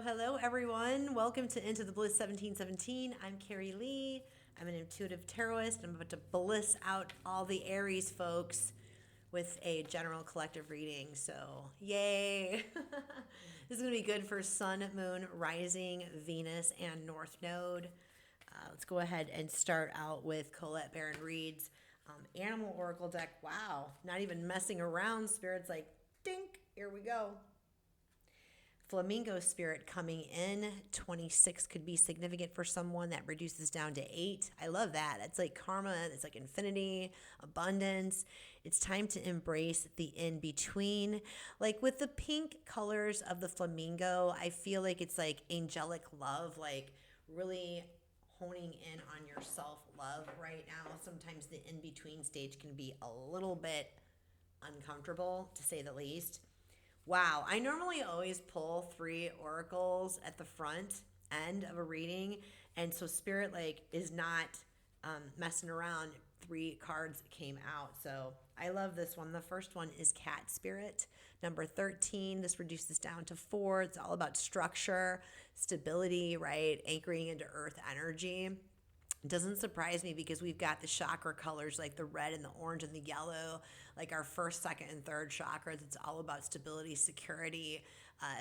Hello, everyone. Welcome to Into the Bliss 1717. I'm Carey Lee. I'm an intuitive tarotist. I'm about to bliss out all the Aries folks with a general collective reading. So, yay. This is going to be good for Sun, Moon, Rising, Venus, and North Node. Let's go ahead and start out with Colette Baron Reed's Animal Oracle deck. Wow, not even messing around. Spirit's like, dink, here we go. Flamingo spirit coming in. 26 could be significant for someone. That reduces down to 8. I love that. It's like karma. It's like infinity, abundance. It's time to embrace the in-between. Like with the pink colors of the flamingo, I feel like it's like angelic love, like really honing in on your self-love right now. Sometimes the in-between stage can be a little bit uncomfortable, to say the least. Wow, I normally always pull 3 oracles at the front end of a reading, and so Spirit is not messing around. 3 cards came out, so I love this one. The first one is Cat Spirit, number 13. This reduces down to 4. It's all about structure, stability, right? Anchoring into earth energy. It doesn't surprise me because we've got the chakra colors like the red and the orange and the yellow, like our first, second, and third chakras. It's all about stability, security,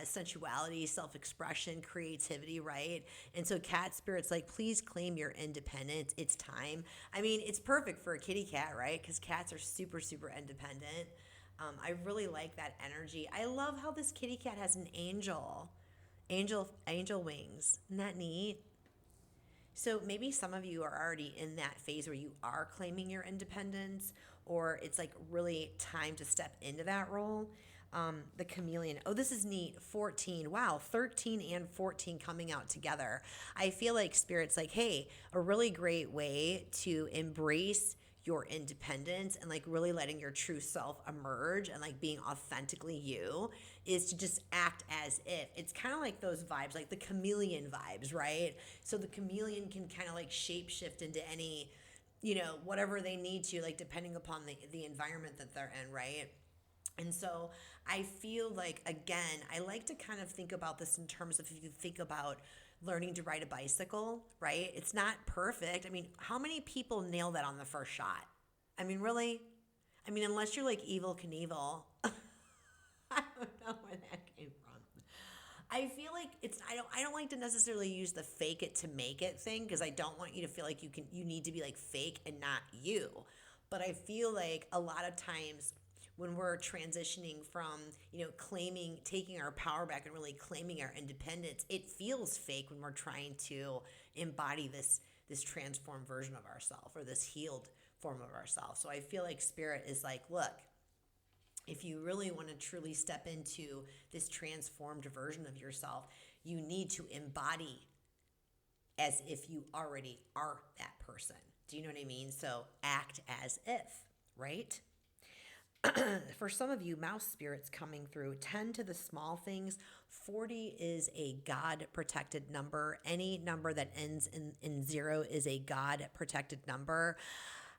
sensuality, self-expression, creativity, right? And so cat spirit's like, please claim your independence. It's time. I mean, it's perfect for a kitty cat, right? Because cats are super, super independent. I really like that energy. I love how this kitty cat has an angel wings. Isn't that neat? So maybe some of you are already in that phase where you are claiming your independence, or it's like really time to step into that role. The chameleon. Oh, this is neat. 14. Wow, 13 and 14 coming out together. I feel like Spirit's like, hey, a really great way to embrace your independence and like really letting your true self emerge and like being authentically you is to just act as if. It's kind of like those vibes, like the chameleon vibes, right? So the chameleon can kind of like shape shift into any, whatever they need to, like depending upon the environment that they're in, right? And so I feel like, again, I like to kind of think about this in terms of if you think about learning to ride a bicycle, right? It's not perfect. I mean, how many people nail that on the first shot? I mean, really? I mean, unless you're like Evil Knievel. I don't know where that came from. I feel like I don't like to necessarily use the fake it to make it thing, because I don't want you to feel like you need to be like fake and not you. But I feel like a lot of times when we're transitioning from, taking our power back and really claiming our independence, it feels fake when we're trying to embody this transformed version of ourselves, or this healed form of ourselves. So I feel like Spirit is like, look, if you really want to truly step into this transformed version of yourself, you need to embody as if you already are that person. Do you know what I mean? So act as if, right? For some of you, mouse spirits coming through, 10 to the small things. 40 is a God-protected number. Any number that ends in 0 is a God-protected number.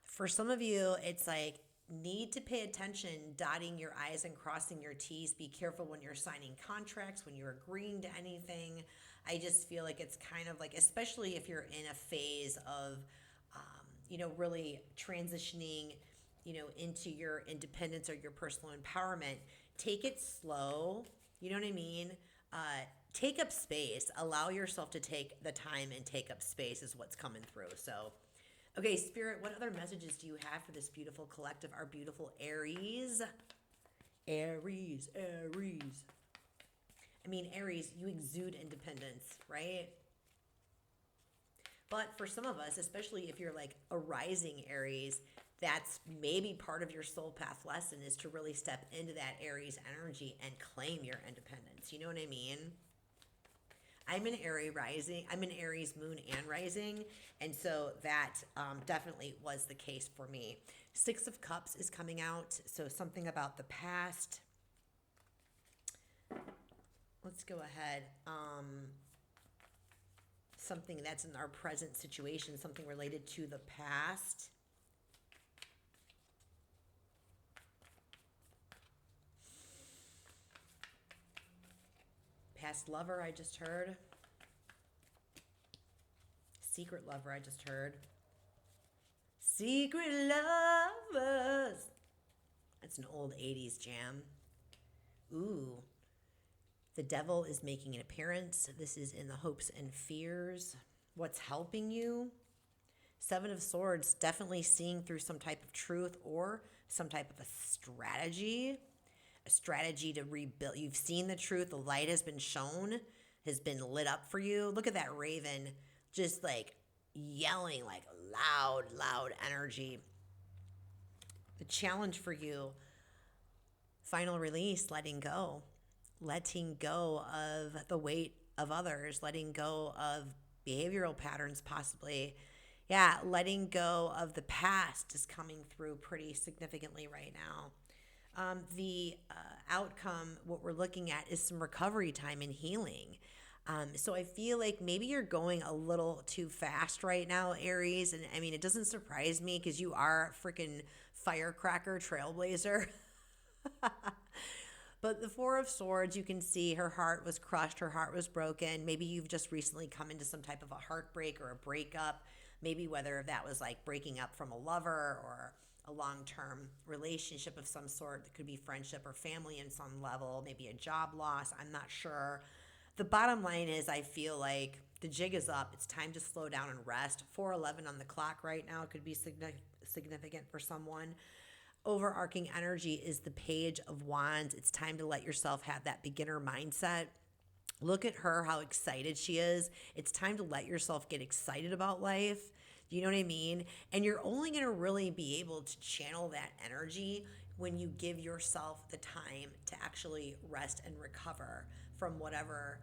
For some of you, it's like, need to pay attention, dotting your I's and crossing your T's. Be careful when you're signing contracts, when you're agreeing to anything. I just feel like it's kind of like, especially if you're in a phase of, really transitioning, into your independence or your personal empowerment, take it slow. You know what I mean? Take up space. Allow yourself to take the time and take up space is what's coming through. So, okay, Spirit, what other messages do you have for this beautiful collective, our beautiful Aries? Aries. I mean, Aries, you exude independence, right? But for some of us, especially if you're like a rising Aries, that's maybe part of your soul path lesson, is to really step into that Aries energy and claim your independence. You know what I mean? I'm an Aries rising. I'm an Aries moon and rising. And so that definitely was the case for me. 6 of Cups is coming out. So something about the past. Let's go ahead. Something that's in our present situation, something related to the past. past lover I just heard. Secret lover I just heard. Secret lovers. That's an old 80s jam. Ooh. The devil is making an appearance. This is in the hopes and fears. What's helping you? Seven of Swords, definitely seeing through some type of truth or some type of a strategy to rebuild. You've seen the truth. The light has been shown, has been lit up for you. Look at that raven just like yelling, like loud energy. The challenge for you, final release, letting go of the weight of others, letting go of behavioral patterns possibly. Yeah, letting go of the past is coming through pretty significantly right now. The outcome, what we're looking at is some recovery time and healing. So I feel like maybe you're going a little too fast right now, Aries. And I mean, it doesn't surprise me because you are a freaking firecracker trailblazer. But the Four of Swords, you can see her heart was crushed. Her heart was broken. Maybe you've just recently come into some type of a heartbreak or a breakup. Maybe whether that was like breaking up from a lover or a long-term relationship of some sort. That could be friendship or family in some level. Maybe a job loss. I'm not sure. The bottom line is I feel like the jig is up. It's time to slow down and rest. 4:11 on the clock right now could be significant for someone. Overarching energy is the Page of Wands. It's time to let yourself have that beginner mindset. Look at her, how excited she is. It's time to let yourself get excited about life. Do you know what I mean? And you're only going to really be able to channel that energy when you give yourself the time to actually rest and recover from whatever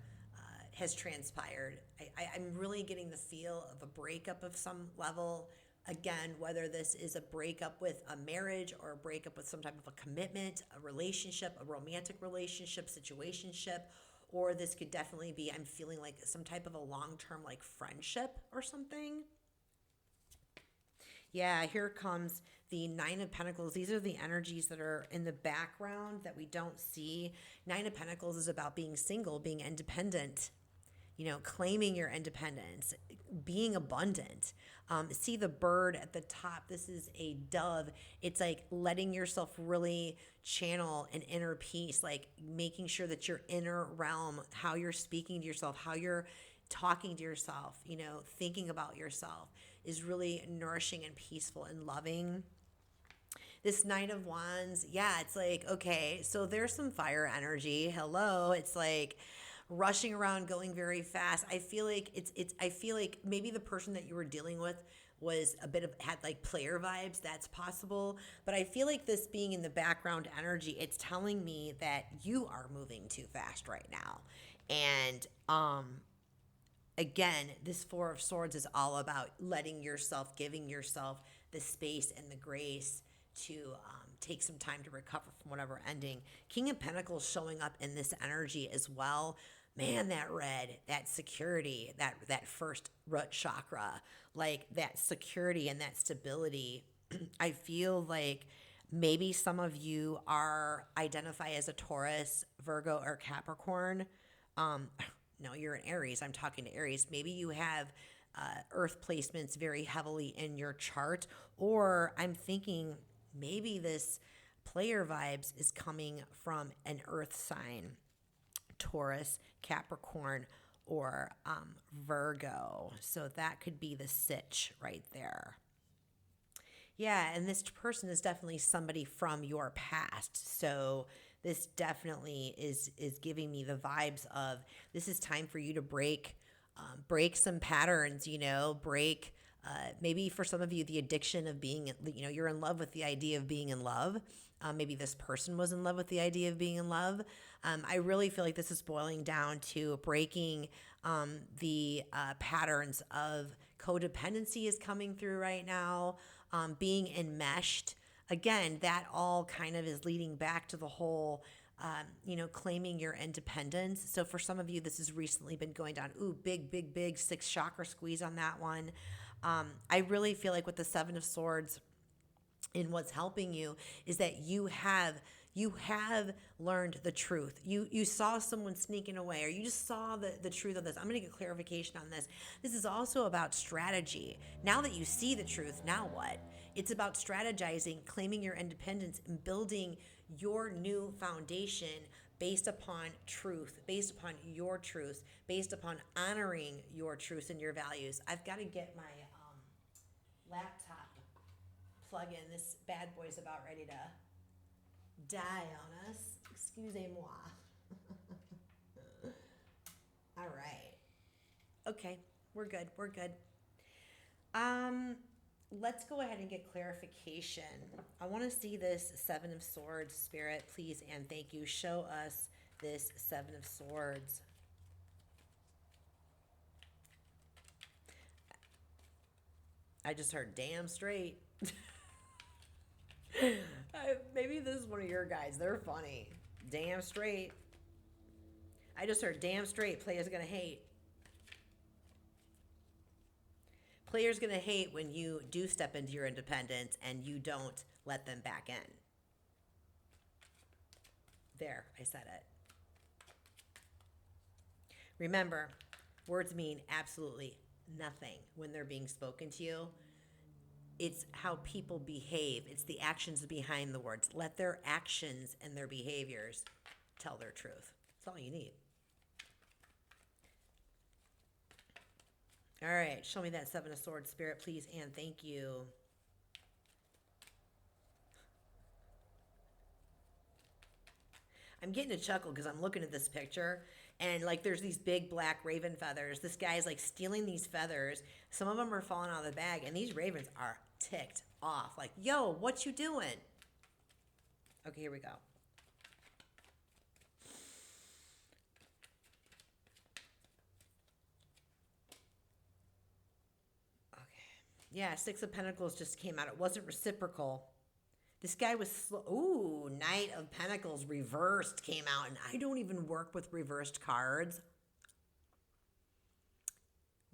has transpired. I'm really getting the feel of a breakup of some level. Again, whether this is a breakup with a marriage or a breakup with some type of a commitment, a relationship, a romantic relationship, situationship, or this could definitely be, I'm feeling like some type of a long-term like friendship or something. Yeah, here comes the Nine of Pentacles. These are the energies that are in the background that we don't see. Nine of Pentacles is about being single, being independent, claiming your independence, being abundant. See the bird at the top. This is a dove. It's like letting yourself really channel an inner peace, like making sure that your inner realm, how you're speaking to yourself, how you're talking to yourself, thinking about yourself is really nourishing and peaceful and loving. This Knight of Wands, yeah, it's like, okay, so there's some fire energy. Hello. It's like rushing around, going very fast. I feel like I feel like maybe the person that you were dealing with was had like player vibes. That's possible. But I feel like this being in the background energy, it's telling me that you are moving too fast right now. And again, this Four of Swords is all about letting yourself, giving yourself the space and the grace to take some time to recover from whatever ending. King of Pentacles showing up in this energy as well. Man, that red, that security, that first root chakra, like that security and that stability. I feel like maybe some of you identify as a Taurus, Virgo, or Capricorn. No, you're an Aries. I'm talking to Aries. Maybe you have earth placements very heavily in your chart, or I'm thinking maybe this player vibes is coming from an earth sign, Taurus, Capricorn, or Virgo. So that could be the sitch right there. Yeah, and this person is definitely somebody from your past. So this definitely is giving me the vibes of this is time for you to break some patterns, break maybe for some of you the addiction of being, you're in love with the idea of being in love. Maybe this person was in love with the idea of being in love. I really feel like this is boiling down to breaking the patterns of codependency is coming through right now, being enmeshed. Again, that all kind of is leading back to the whole, claiming your independence. So for some of you, this has recently been going down. Ooh, big 6 chakra squeeze on that one. I really feel like with the Seven of Swords, and what's helping you is that you have You have learned the truth. You saw someone sneaking away, or you just saw the truth of this. I'm going to get clarification on this. This is also about strategy. Now that you see the truth, now what? It's about strategizing, claiming your independence, and building your new foundation based upon truth, based upon your truth, based upon honoring your truths and your values. I've got to get my laptop plug in. This bad boy's about ready to die on us. Excusez-moi. All right. Okay, we're good. We're good. Let's go ahead and get clarification. I want to see this Seven of Swords, Spirit, please and thank you. Show us this Seven of Swords. I just heard damn straight. Maybe this is one of your guys. They're funny. Damn straight. I just heard damn straight. Player's gonna hate. Player's gonna hate when you do step into your independence and you don't let them back in. There, I said it. Remember, words mean absolutely nothing when they're being spoken to you. It's how people behave. It's the actions behind the words. Let their actions and their behaviors tell their truth. That's all you need. All right, show me that Seven of Swords, Spirit, please, and thank you. I'm getting a chuckle because I'm looking at this picture and like there's these big black raven feathers. This guy's like stealing these feathers. Some of them are falling out of the bag and these ravens are ticked off. Like, yo, what you doing? Okay, here we go. Yeah, Six of Pentacles just came out. It wasn't reciprocal. This guy was slow. Ooh, Knight of Pentacles reversed came out. And I don't even work with reversed cards.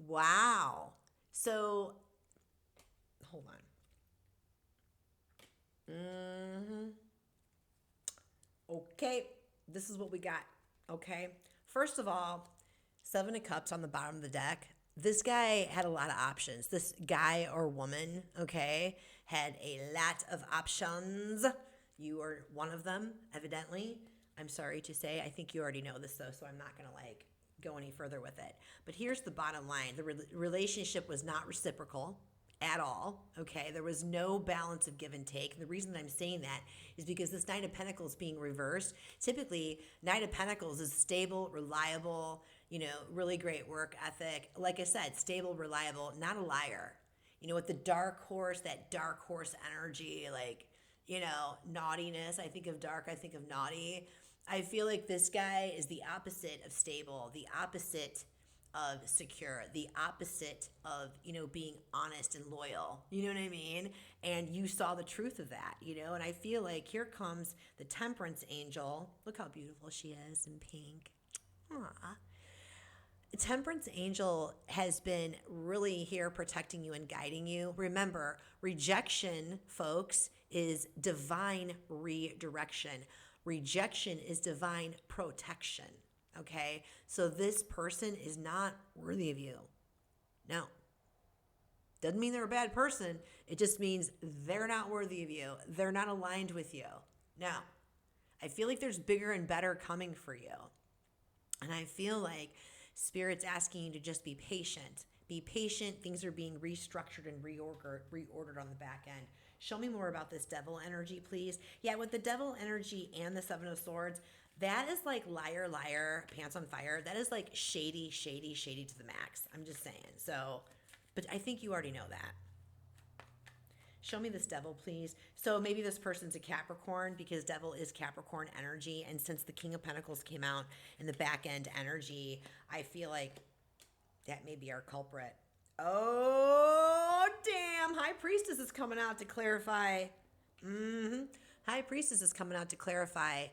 Wow. So, hold on. Okay, this is what we got. Okay. First of all, Seven of Cups on the bottom of the deck. This guy had a lot of options. This guy or woman, okay, had a lot of options. You are one of them, evidently. I'm sorry to say. I think you already know this, though, so I'm not going to, like, go any further with it. But here's the bottom line. The relationship was not reciprocal at all, okay? There was no balance of give and take. And the reason that I'm saying that is because this Knight of Pentacles being reversed, typically, Knight of Pentacles is stable, reliable, you know, really great work ethic. Like I said, stable, reliable, not a liar. You know, with the dark horse, that dark horse energy, like, you know, naughtiness. I think of dark, I think of naughty. I feel like this guy is the opposite of stable, the opposite of secure, the opposite of, you know, being honest and loyal. You know what I mean? And you saw the truth of that, you know? And I feel like here comes the Temperance Angel. Look how beautiful she is in pink. Aww. Temperance Angel has been really here protecting you and guiding you. Remember, rejection, folks, is divine redirection. Rejection is divine protection, okay? So this person is not worthy of you. No. Doesn't mean they're a bad person. It just means they're not worthy of you. They're not aligned with you. No. I feel like there's bigger and better coming for you. And I feel like Spirit's asking you to just be patient. Be patient. Things are being restructured and reordered on the back end. Show me more about this Devil energy, please. Yeah, with the Devil energy and the Seven of Swords, that is like liar, liar, pants on fire. That is like shady, shady, shady to the max. I'm just saying. So, but I think you already know that. Show me this Devil, please. So maybe this person's a Capricorn because Devil is Capricorn energy. And since the King of Pentacles came out in the back end energy, I feel like that may be our culprit. Oh, damn. High Priestess is coming out to clarify. High Priestess is coming out to clarify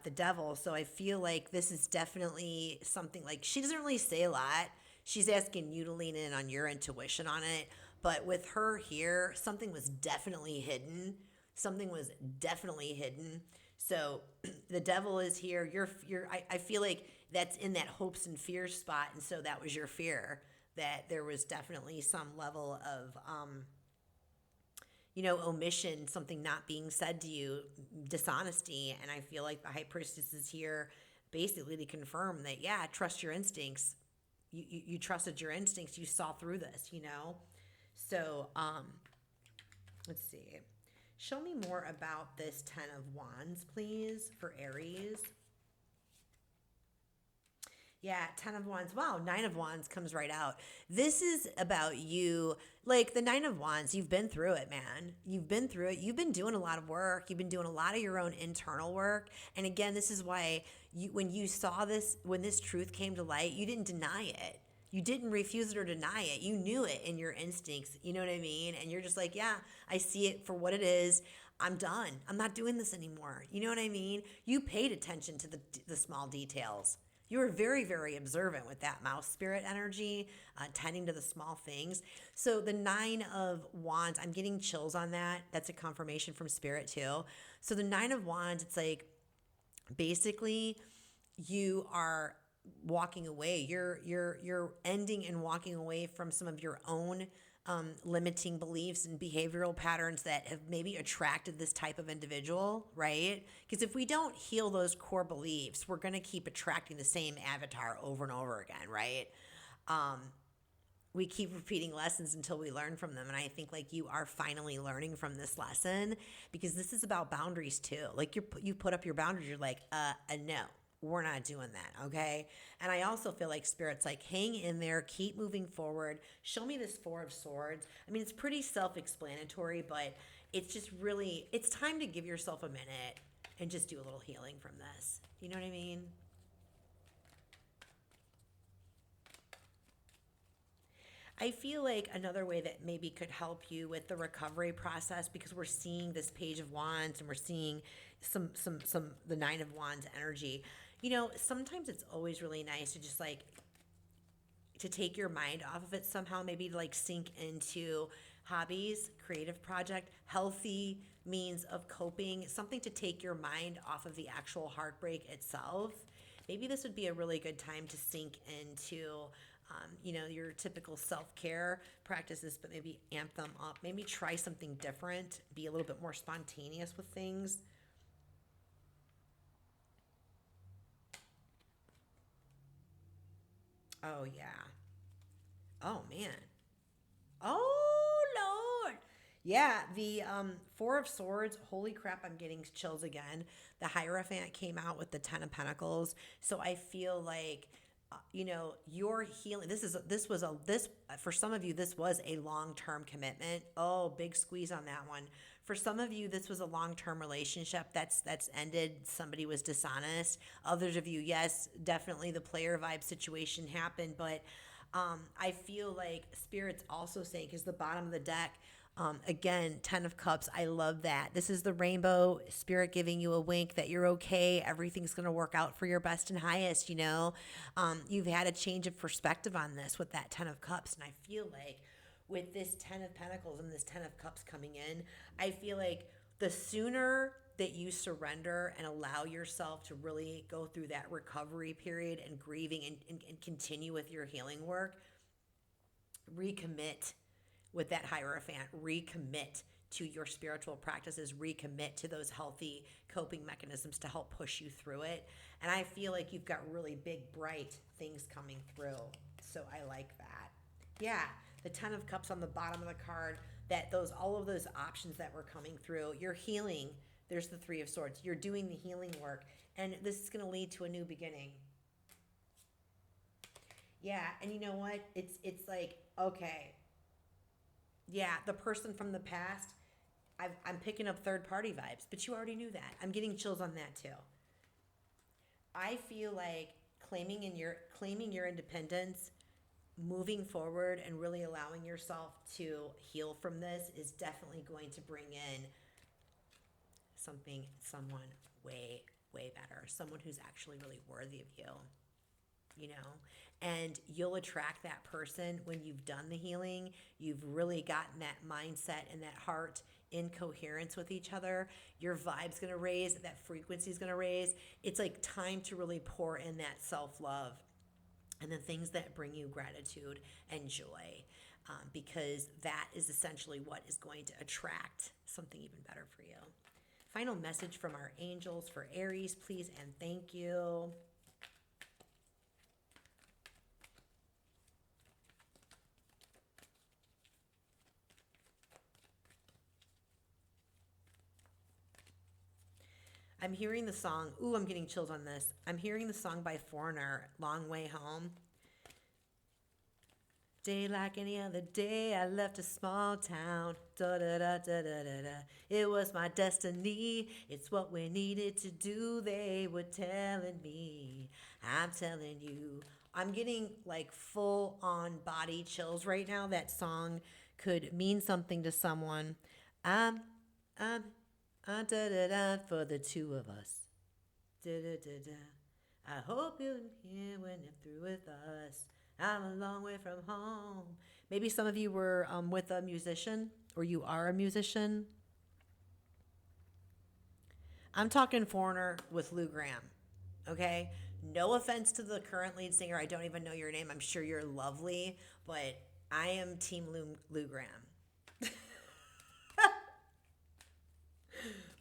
the Devil. So I feel like this is definitely something like, she doesn't really say a lot. She's asking you to lean in on your intuition on it. But with her here, something was definitely hidden. Something was definitely hidden. So the devil is here. I feel like that's in that hopes and fears spot. And so that was your fear, that there was definitely some level of, omission, something not being said to you, dishonesty. And I feel like the high priestess is here basically to confirm that, yeah, trust your instincts. You trusted your instincts. You saw through this, So, let's see. Show me more about this 10 of Wands, please, for Aries. Yeah, 10 of Wands. Wow, 9 of Wands comes right out. This is about you. Like the 9 of Wands, you've been through it, man. You've been through it. You've been doing a lot of work. You've been doing a lot of your own internal work. And again, this is why when you saw this, when this truth came to light, you didn't deny it. You didn't refuse it or deny it. You knew it in your instincts. You know what I mean? And you're just like, yeah, I see it for what it is. I'm done. I'm not doing this anymore. You know what I mean? You paid attention to the small details. You were very, very observant with that mouse spirit energy, tending to the small things. So the 9 of Wands, I'm getting chills on that. That's a confirmation from spirit too. So the 9 of Wands, it's like basically you are walking away. You're ending and walking away from some of your own limiting beliefs and behavioral patterns that have maybe attracted this type of individual, right? Because if we don't heal those core beliefs, we're going to keep attracting the same avatar over and over again, right? We keep repeating lessons until we learn from them. And I think like you are finally learning from this lesson, because this is about boundaries too. Like you put up your boundaries. You're like, no. We're not doing that, okay? And I also feel like Spirit's like, hang in there, keep moving forward. Show me this 4 of Swords. I mean, it's pretty self-explanatory, but it's just really, it's time to give yourself a minute and just do a little healing from this. You know what I mean? I feel like another way that maybe could help you with the recovery process, because we're seeing this Page of Wands and we're seeing some the 9 of Wands energy. Sometimes it's always really nice to just like to take your mind off of it somehow, maybe to like sink into hobbies, creative project, healthy means of coping, something to take your mind off of the actual heartbreak itself. Maybe this would be a really good time to sink into your typical self-care practices, but maybe amp them up. Maybe try something different, be a little bit more spontaneous with things. Oh, yeah. Oh, man. Oh, Lord. Yeah, the 4 of Swords, holy crap, I'm getting chills again. The Hierophant came out with the 10 of Pentacles. So I feel like your healing, this for some of you, this was a long-term commitment. Oh, big squeeze on that one. For some of you, this was a long-term relationship that's ended. Somebody was dishonest. Others of you, yes, definitely the player vibe situation happened, but I feel like Spirit's also saying, because the bottom of the deck, again, 10 of Cups, I love that. This is the rainbow, Spirit giving you a wink that you're okay. Everything's going to work out for your best and highest, You've had a change of perspective on this with that 10 of Cups. And I feel like with this 10 of Pentacles and this 10 of Cups coming in, I feel like the sooner that you surrender and allow yourself to really go through that recovery period and grieving and continue with your healing work, recommit with that Hierophant, recommit to your spiritual practices, recommit to those healthy coping mechanisms to help push you through it. And I feel like you've got really big, bright things coming through. So I like that. Yeah, the 10 of Cups on the bottom of the card, all of those options that were coming through, you're healing. There's the 3 of Swords. You're doing the healing work, and this is going to lead to a new beginning. Yeah, and you know what? It's like, okay, yeah, the person from the past, I'm picking up third-party vibes, but you already knew that. I'm getting chills on that too. I feel like claiming your independence, moving forward, and really allowing yourself to heal from this is definitely going to bring in someone way, way better, someone who's actually really worthy of you, and you'll attract that person when you've done the healing. You've really gotten that mindset and that heart in coherence with each other. Your vibe's going to raise, that frequency's going to raise. It's like time to really pour in that self-love and the things that bring you gratitude and joy, because that is essentially what is going to attract something even better for you. Final message from our angels for Aries, please, and thank you. I'm hearing the song. Ooh, I'm getting chills on this. I'm hearing the song by Foreigner, Long Way Home. Day like any other day, I left a small town. Da da da da da da da. It was my destiny. It's what we needed to do. They were telling me. I'm telling you. I'm getting like full on body chills right now. That song could mean something to someone. I'm da da da for the two of us. Da da da da. I hope you're here when you're through with us. I'm a long way from home. Maybe some of you were with a musician, or you are a musician. I'm talking Foreigner with Lou Gramm, okay? No offense to the current lead singer. I don't even know your name. I'm sure you're lovely, but I am Team Lou Gramm.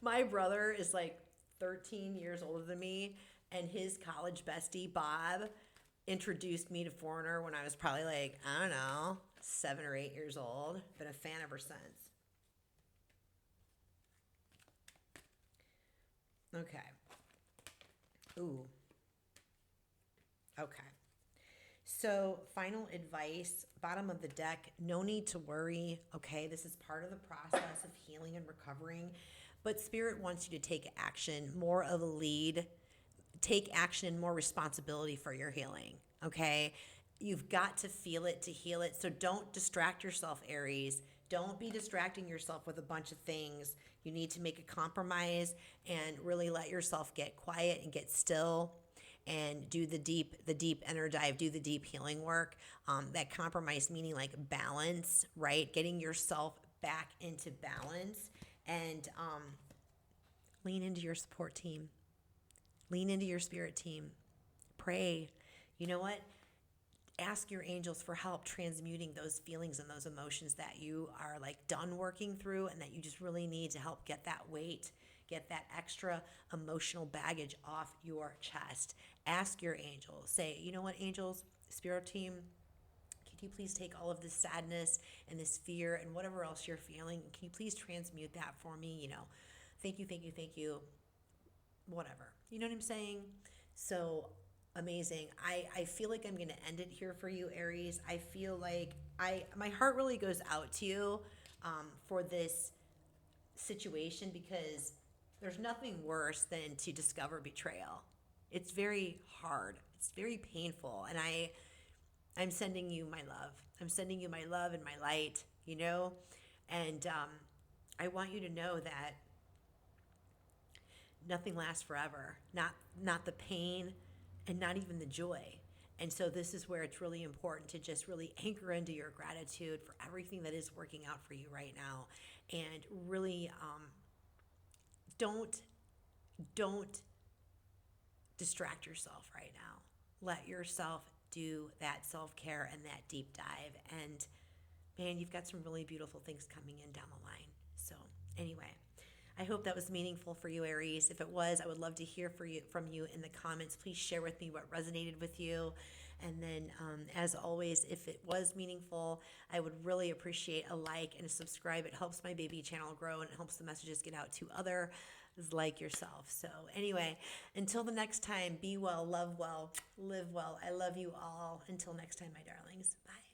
My brother is like 13 years older than me, and his college bestie, Bob, introduced me to Foreigner when I was probably like, I don't know, 7 or 8 years old. Been a fan ever since. Okay. Ooh. Okay. So, final advice, bottom of the deck, no need to worry. Okay, this is part of the process of healing and recovering. But Spirit wants you to take action, more of a lead, take action, more responsibility for your healing. Okay, you've got to feel it to heal it. So don't distract yourself, Aries. Don't be distracting yourself with a bunch of things. You need to make a compromise and really let yourself get quiet and get still and do the deep inner dive, do the deep healing work. That compromise meaning like balance, right? Getting yourself back into balance, and lean into your support team. Lean into your spirit team. Pray. You know what? Ask your angels for help transmuting those feelings and those emotions that you are like done working through, and that you just really need to help get that weight, get that extra emotional baggage off your chest. Ask your angels. Say, you know what, angels, spirit team, can you please take all of this sadness and this fear and whatever else you're feeling? Can you please transmute that for me? You know, thank you, thank you, thank you. Whatever. You know what I'm saying? So amazing. I feel like I'm going to end it here for you, Aries. I feel like my heart really goes out to you for this situation, because there's nothing worse than to discover betrayal. It's very hard. It's very painful. And I'm sending you my love. I'm sending you my love and my light, you know? And I want you to know that nothing lasts forever. Not the pain, and not even the joy. And so this is where it's really important to just really anchor into your gratitude for everything that is working out for you right now, and really don't distract yourself right now. Let yourself do that self-care and that deep dive. And man, you've got some really beautiful things coming in down the line. So anyway, I hope that was meaningful for you, Aries. If it was, I would love to hear from you in the comments. Please share with me what resonated with you. And then, as always, if it was meaningful, I would really appreciate a like and a subscribe. It helps my baby channel grow, and it helps the messages get out to others like yourself. So anyway, until the next time, be well, love well, live well. I love you all. Until next time, my darlings. Bye.